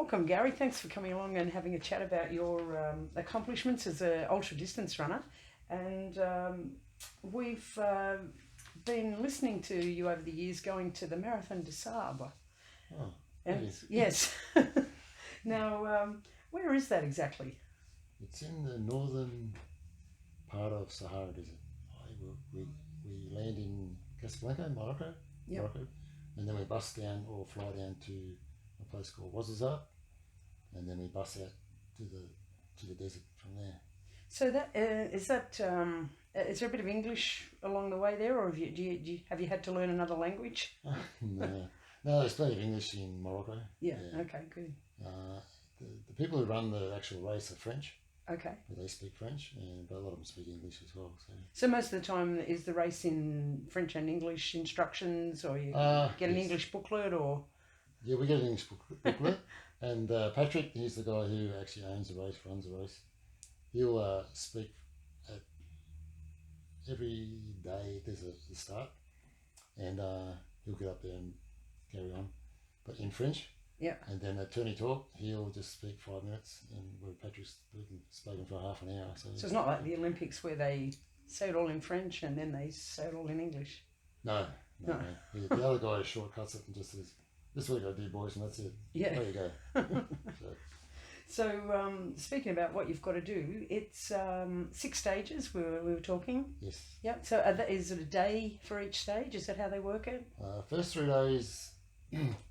Welcome, Gary. Thanks for coming along and having a chat about your accomplishments as an ultra distance runner. And we've been listening to you over the years going to the Marathon des Sables. Oh, And yes. yes. Now, where is that exactly? It's in the northern part of Sahara Desert. We land in Casablanca, Morocco, Yep. Morocco, and then we bus down or fly down to a place called Ouazzazate, and then we bus out to the desert from there. So that is that. Is there a bit of English along the way there, or have you had to learn another language? No, there's plenty of English in Morocco. Yeah. Okay. Good. The people who run the actual race are French. Okay. They speak French, but a lot of them speak English as well. So most of the time, is the race in French and English instructions, or you get an English booklet, or? Yeah, we get an English booklet, and Patrick, he's the guy who actually owns the race, runs the race. He'll speak at every day. There's a start, and he'll get up there and carry on, but in French. Yeah. And then at Tony Talk, he'll just speak 5 minutes, and where Patrick's spoken for half an hour. So it's not like the Olympics where they say it all in French and then they say it all in English. No. The other guy shortcuts it and just says, "This week I do, boys," and that's it. Yeah. There you go. So speaking about what you've got to do, it's 6 stages. We were talking. Yes. Yep. So is it a day for each stage? Is that how they work it? First 3 days,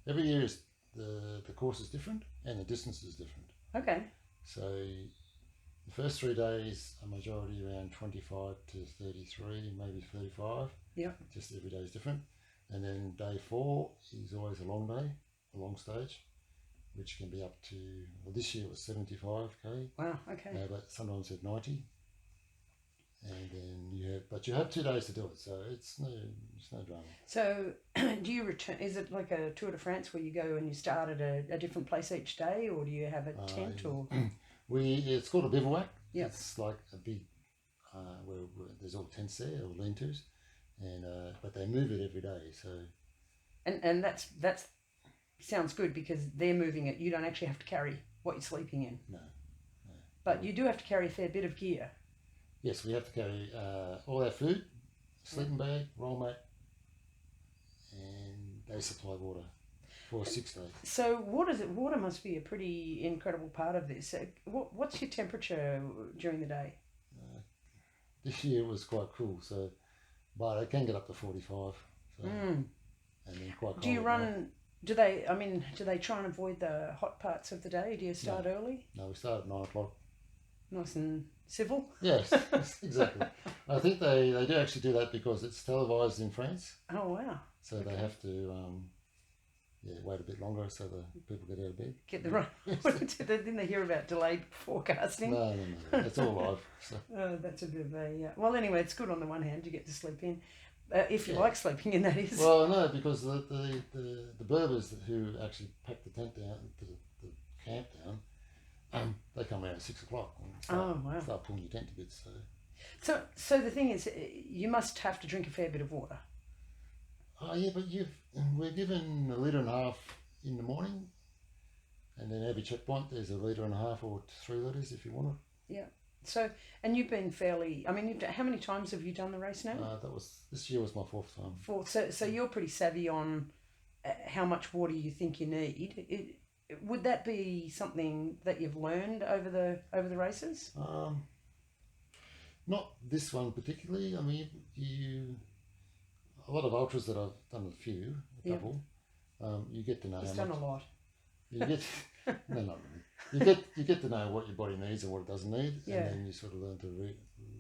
every year is the course is different and the distance is different. Okay. So the first 3 days, a majority around 25 to 33, maybe 35. Yeah. Just every day is different. And then day 4 is always a long day, a long stage, which can be up to, well, this year it was 75k. Wow. Okay. But sometimes at 90. And then you have 2 days to do it, so it's no drama. So do you return, is it like a Tour de France where you go and you start at a different place each day, or do you have a tent or? It's called a bivouac. Yeah. It's like a big, where there's all tents there, or lean-tos, and but they move it every day, so. And that's sounds good because they're moving it. You don't actually have to carry what you're sleeping in. No. But you do have to carry a fair bit of gear. Yes, we have to carry all our food, sleeping bag, roll mat, and they supply water for 6 days. So water must be a pretty incredible part of this. What's your temperature during the day? This year it was quite cool, but it can get up to 45. So, and then quite cold. Do you run? Do they try and avoid the hot parts of the day? Do you start early? No, we start at 9 o'clock. Nice and civil. Yes, exactly. I think they do actually do that because it's televised in France. Oh wow! So they have to wait a bit longer so the people get out of bed. Get the right. Didn't they hear about delayed forecasting? No. It's all live. So. Oh, that's a bit of a well. Anyway, it's good on the one hand you get to sleep in, if you like sleeping in. That is. Well, no, because the Berbers who actually pack the tent down, the camp down. They come around at 6 o'clock and start pulling your tent to bits. So the thing is, you must have to drink a fair bit of water. Oh yeah, but we're given 1.5 litres in the morning, and then every checkpoint there's 1.5 litres or 3 litres if you want it. Yeah. So, and you've been fairly. I mean, how many times have you done the race now? This year was my 4th time. 4th. So you're pretty savvy on how much water you think you need. Would that be something that you've learned over the races? Not this one particularly. I mean, a lot of ultras that I've done a couple. You get to know. It's done a lot. You get no, not really. You get to know what your body needs and what it doesn't need, Yeah. and then you sort of learn to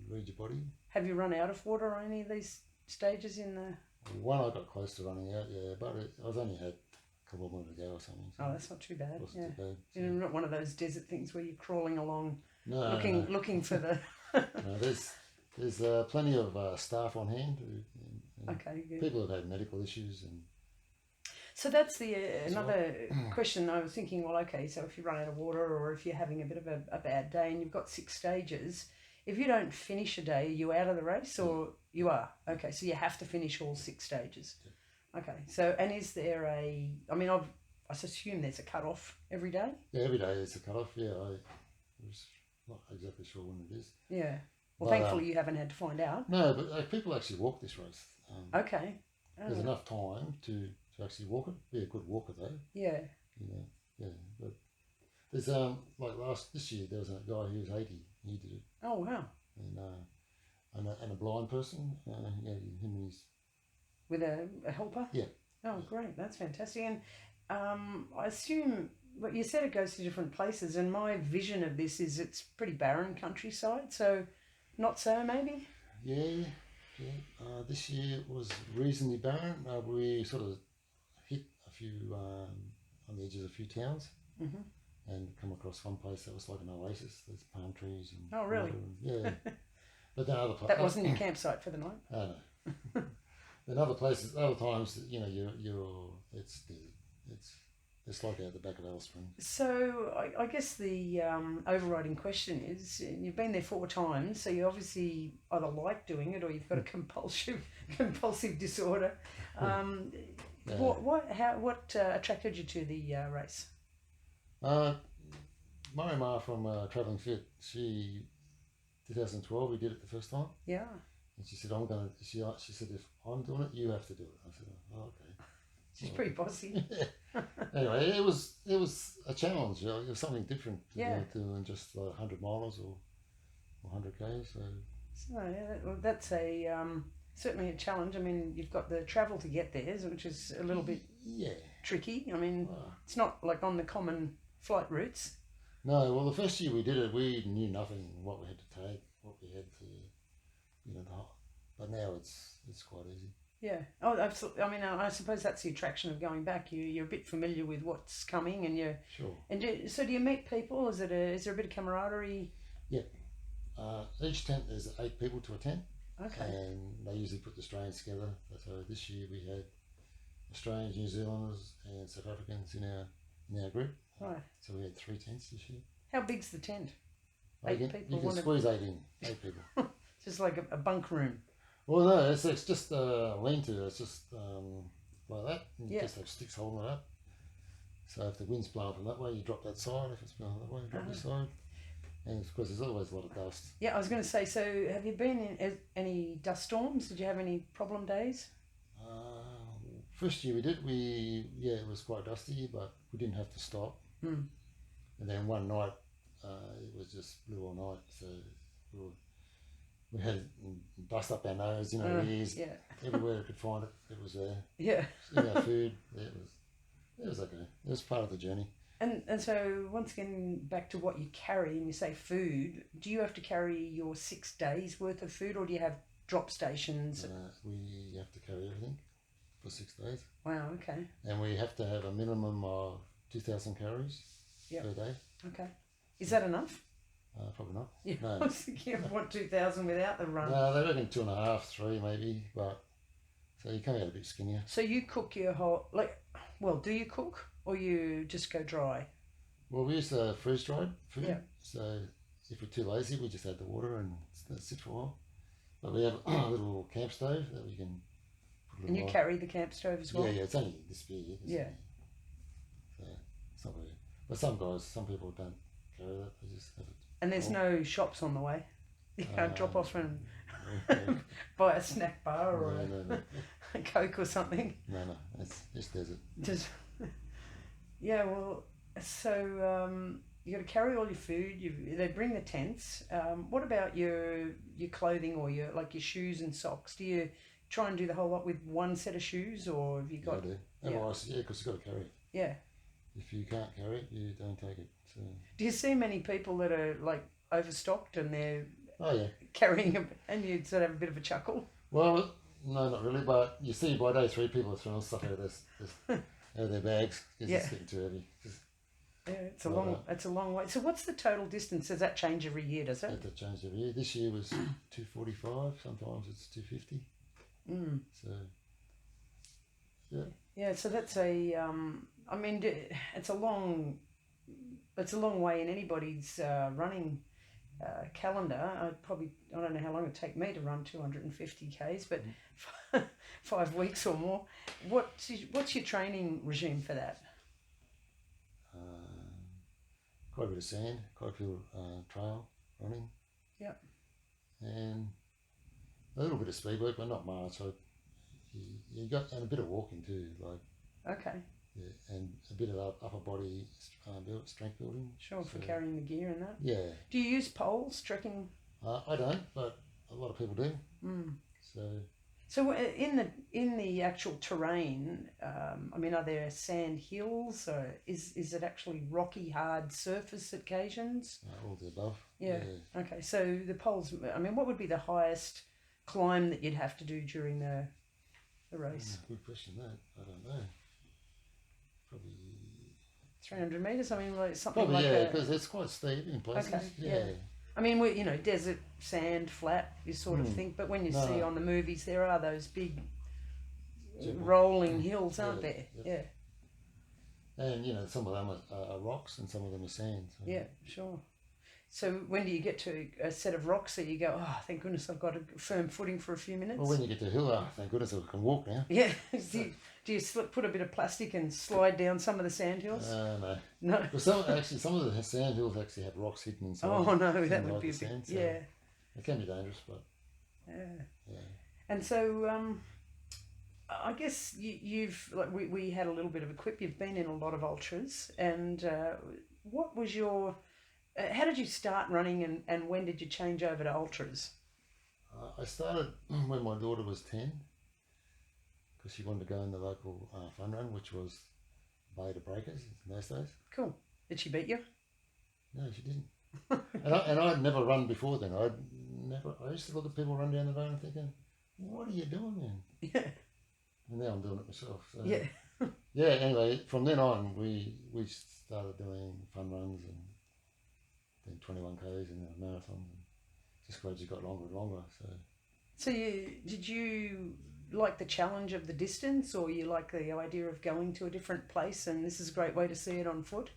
read your body. Have you run out of water on any of these stages in the? One I got close to running out, but I've only had a couple of minutes to go or something. So oh, that's not too bad. wasn't too bad. So. You're not one of those desert things where you're crawling along, No. looking for the. No, there's plenty of staff on hand. Okay, good. People have had medical issues and. So that's the another question I was thinking. Well, okay, so if you run out of water or if you're having a bit of a bad day and you've got 6 stages, if you don't finish a day, are you out of the race or you are? Okay, so you have to finish all 6 stages. Okay, so and is there I I assume there's a cut-off every day? Yeah, every day there's a cut-off. Yeah, I was not exactly sure when it is. Yeah. Well, But, thankfully you haven't had to find out. No, but people actually walk this race. Okay. There's enough time to actually walk it. Be a good walker though. Yeah. You know, yeah. But there's like this year there was a guy who was 80. He did it. Oh wow. And a blind person. Yeah, him and his. With a helper. Yeah. Oh great, that's fantastic. And I assume, but you said it goes to different places, and my vision of this is it's pretty barren countryside. So, not so maybe. Yeah. This year was reasonably barren. We sort of hit a few on the edges of a few towns, and come across one place that was like an oasis. There's palm trees and oh really? Yeah, but then other places that wasn't your campsite for the night. Oh no. Then other places, other times, it's like out the back of Alice Springs. So I guess the overriding question is, you've been there 4 times, so you obviously either like doing it or you've got a compulsive disorder. Yeah. What attracted you to the race? My ma from Travelling Fit, 2012 we did it the first time. Yeah. And she said, she said, if I'm doing it, you have to do it. I said, oh, okay. She's pretty bossy. Anyway, it was a challenge. It was something different to do than just 100 miles or 100 k's. So yeah, that's certainly a challenge. I mean, you've got the travel to get there, which is a little bit tricky. I mean, it's not like on the common flight routes. No, well, the first year we did it, we knew nothing what we had to take, what we had to, but now it's quite easy. Yeah. Oh, absolutely. I mean, I suppose that's the attraction of going back. You're a bit familiar with what's coming, and you're sure. And so, do you meet people? Is there a bit of camaraderie? Yeah. Each tent there's 8 people to a tent. Okay. And they usually put the Australians together. So this year we had Australians, New Zealanders, and South Africans in our group. Right. So we had 3 tents this year. How big's the tent? 8 people. You can squeeze 8 in. 8 people. Just like a bunk room. Well, no, it's just a lean-to. It's just like that. And you just have sticks holding it up. So if the wind's blowing from that way, you drop that side. If it's blowing that way, you drop this side. And of course, there's always a lot of dust. Yeah, I was going to say, so have you been in any dust storms? Did you have any problem days? First year we did, it was quite dusty, but we didn't have to stop. And then one night, it was just blue all night. So we had dust up our nose, ears, everywhere we could find it, it was there. Yeah. In our food, it was okay. It was part of the journey. And so once again, back to what you carry, and you say food, do you have to carry your 6 days worth of food, or do you have drop stations? We have to carry everything for 6 days. Wow, okay. And we have to have a minimum of 2,000 calories per day. Okay. Is that enough? Probably not. Yeah, no. I was thinking of what 2,000 without the run. No, they reckon 2.5, 3 maybe, but so you come out a bit skinnier. So you cook your whole, do you cook or you just go dry? Well, we use the freeze-dried food. Yeah. So if we're too lazy, we just add the water and sit for a while. But we have a little camp stove that we can put and you carry the camp stove as well? Yeah, it's only this big. Yeah. So it's not really. But some people don't carry that. They just have it. And there's no shops on the way? You can't drop off and buy a snack bar or a Coke or something? No, it's just desert. Yeah, well, so you got to carry all your food. They bring the tents. What about your clothing or your shoes and socks? Do you try and do the whole lot with one set of shoes, or have you got? I do. Otherwise, because you've got to carry it. Yeah. If you can't carry it, you don't take it. So. Do you see many people that are overstocked and they're carrying them, and you sort of have a bit of a chuckle? Well, no, not really. But you see, by day 3, people are throwing stuff out of their bags. It's just getting too heavy. It's a long way. So what's the total distance? Does that change every year? Does it? That changes every year. This year was 245. Sometimes it's 250. So yeah. Yeah. So that's a. I mean, it's a long way in anybody's running calendar. I don't know how long it'd take me to run 250 k's, but 5 weeks or more. What's your training regime for that? quite a bit of sand, quite a few trail running. Yep. And a little bit of speed work, but not much. So you got, and a bit of walking too, like. Okay. Yeah, and a bit of upper body strength building. Sure, for carrying the gear and that. Yeah. Do you use poles, trekking? I don't, but a lot of people do. Mm. So in the actual terrain, I mean, are there sand hills, or is it actually rocky, hard surface occasions? all the above. Yeah. Okay. So the poles. I mean, what would be the highest climb that you'd have to do during the race? Good question. That I don't know. Probably 300 meters. I mean, like something probably, like yeah, that. because it's quite steep in places. Okay, Yeah. I mean, we desert, sand, flat, you sort of think. But when you see on the movies, there are those big rolling hills, aren't there? Yep. Yeah. And some of them are rocks and some of them are sand. So. Yeah, sure. So when do you get to a set of rocks that you go, oh, thank goodness I've got a firm footing for a few minutes? Well, when you get to the hill, thank goodness I can walk now. Yeah. Do you put a bit of plastic and slide down some of the sand hills? No. No. Well, some of the sand hills actually have rocks hidden inside. Oh no, that would be a sand. So yeah. It can be dangerous, but yeah. And so I guess you've like we had a little bit of a quip. You've been in a lot of ultras, and what was your how did you start running, and when did you change over to ultras? I started when my daughter was 10, because she wanted to go in the local fun run, which was Bay to Breakers in those days. Cool. Did she beat you? No, she didn't. and I'd never run before then. I used to look at people run down the road and thinking, what are you doing, man? Yeah. And now I'm doing it myself. So. Yeah. Yeah, anyway, from then on, we started doing fun runs and then 21Ks and then marathons, and just gradually got longer and longer. So did you like the challenge of the distance, or you like the idea of going to a different place, and this is a great way to see it on foot?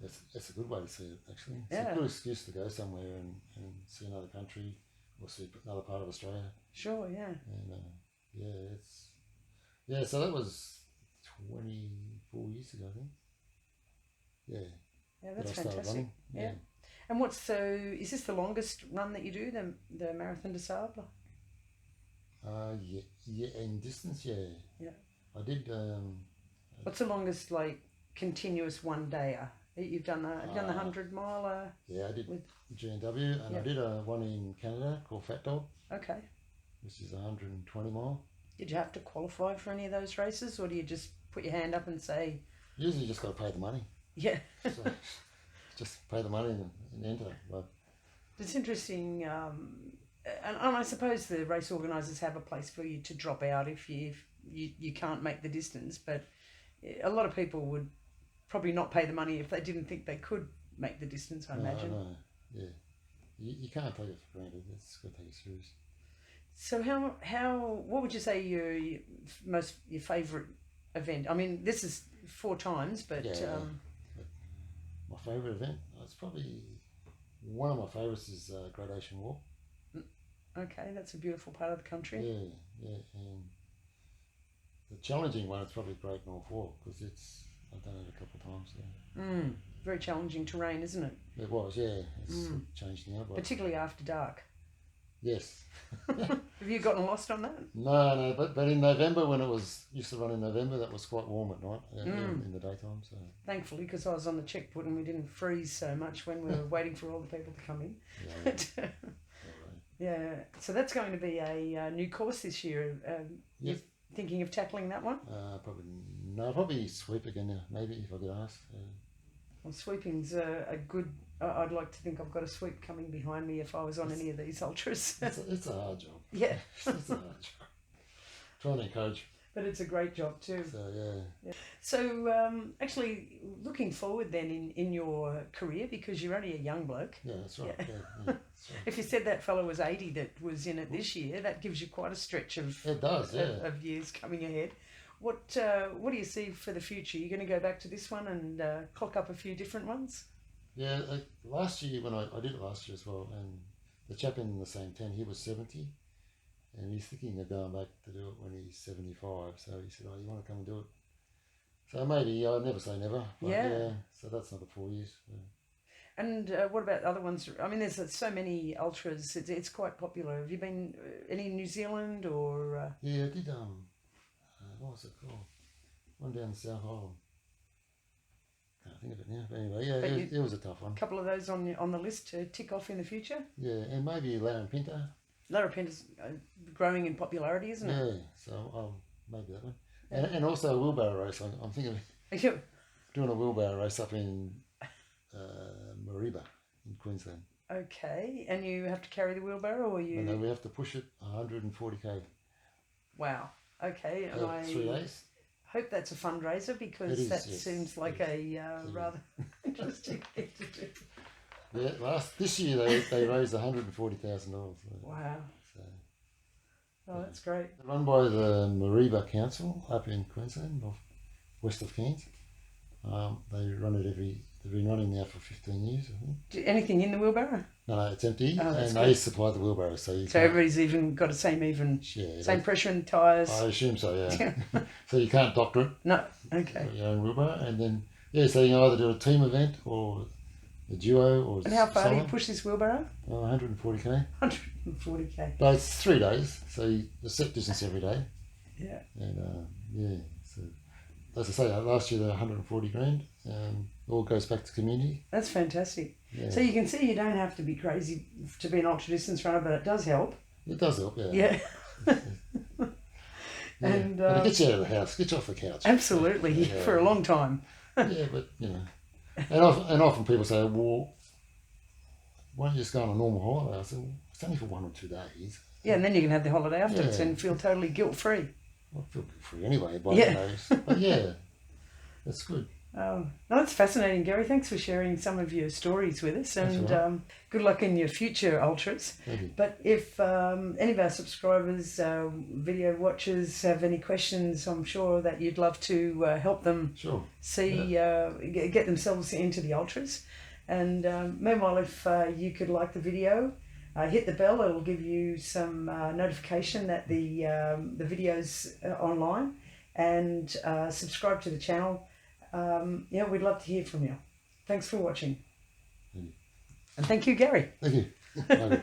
That's a good way to see it, actually. It's Yeah. a good excuse to go somewhere and see another country or see another part of Australia. Sure, yeah. And so that was 24 years ago, I think. Yeah. Yeah, that's that I started fantastic. running. Yeah. And is this the longest run that you do, the Marathon des Sables? Yeah, in distance, yeah. Yeah. I did. What's the longest, like, continuous one-dayer? You've done the 100-mile? Yeah, I did with G&W, and I did one in Canada called Fat Dog. Okay. Which is 120 mile. Did you have to qualify for any of those races, or do you just put your hand up and say? Usually, you just got to pay the money. Yeah. So, just pay the money and enter. But it's interesting, and I suppose the race organisers have a place for you to drop out if you can't make the distance. But a lot of people would probably not pay the money if they didn't think they could make the distance, I imagine. No, yeah. You can't take it for granted. It's got to take it serious. So what would you say your favourite event? I mean, this is 4 times, but... my favourite event? It's probably... One of my favourites is Great Ocean Walk. Okay, that's a beautiful part of the country. Yeah, and the challenging one is probably Great North Walk, because I've done it a couple of times. So. Very challenging terrain, isn't it? It was, yeah. It's changed now. But particularly after dark. Yes. Have you gotten lost on that? No, but in November, when it used to run in November, that was quite warm at night in the daytime. So thankfully, because I was on the checkpoint and we didn't freeze so much when we were waiting for all the people to come in. Yeah. So that's going to be a new course this year. You're thinking of tackling that one? Probably sweep again now. Maybe if I get asked. Well, sweeping's a good. I'd like to think I've got a sweep coming behind me if I was on any of these ultras. It's a hard job. Yeah. It's a hard job. Trying to encourage. But it's a great job too. So, yeah. So, actually, looking forward then in your career, because you're only a young bloke. Yeah, that's right. Yeah. Yeah, that's right. If you said that fellow was 80 that was in it this year, that gives you quite a stretch of of years coming ahead. What do you see for the future? You're going to go back to this one and clock up a few different ones? Yeah, last year when I did it last year as well, and the chap in the same tent, he was 70, and he's thinking of going back to do it when he's 75. So he said, "Oh, you want to come and do it?" So maybe I'll never say never. But yeah. So that's another 4 years. Yeah. And what about other ones? I mean, there's so many ultras. It's quite popular. Have you been any in New Zealand or? Yeah, I did. What was it called? One down the South Island. Can't think of it now. But anyway, yeah, it was a tough one. A couple of those on the list to tick off in the future. Yeah, and maybe Larapinta. Larapinta's growing in popularity, isn't it? Yeah, so maybe that one. And also a wheelbarrow race. I'm thinking of doing a wheelbarrow race up in Mariba in Queensland. Okay, and you have to carry the wheelbarrow, or you? No, we have to push it 140k. Wow. Okay, and I 3 days. hope that's a fundraiser because yes, seems like a rather interesting thing to do. Yeah, this year they raised $140,000. Wow. So, oh, that's great. Run by the Mariba Council up in Queensland, west of Cairns. They run it they've been running now for 15 years, I think. Anything in the wheelbarrow? No, it's empty, and good. they supply the wheelbarrow, so everybody's even got the same pressure in the tyres. I assume so, yeah. So you can't doctor it. No, okay. Your own wheelbarrow, and then so you can either do a team event or a duo or. And how far do you push this wheelbarrow? 140k. 140k. But it's 3 days, so the set distance every day. Yeah. And so as I say, last year they were 140 grand. All goes back to community. That's fantastic. Yeah. So you can see you don't have to be crazy to be an ultra distance runner, but it does help. It does help, yeah. Yeah. And but it gets you out of the house, gets you off the couch. Absolutely, for a long time. Yeah, but and often people say, well, why don't you just go on a normal holiday? I said, well, it's only for 1 or 2 days. Yeah, and then you can have the holiday afterwards and feel totally guilt-free. Well, I feel free anyway, by the days. But yeah, that's good. No, that's fascinating, Gary. Thanks for sharing some of your stories with us, and good luck in your future ultras. Thank you. But if any of our subscribers, video watchers, have any questions, I'm sure that you'd love to help them get themselves into the ultras. And meanwhile, if you could like the video, hit the bell. It'll give you some notification that the video's online, and subscribe to the channel. We'd love to hear from you. Thanks for watching. Thank you. And thank you, Gary. Thank you.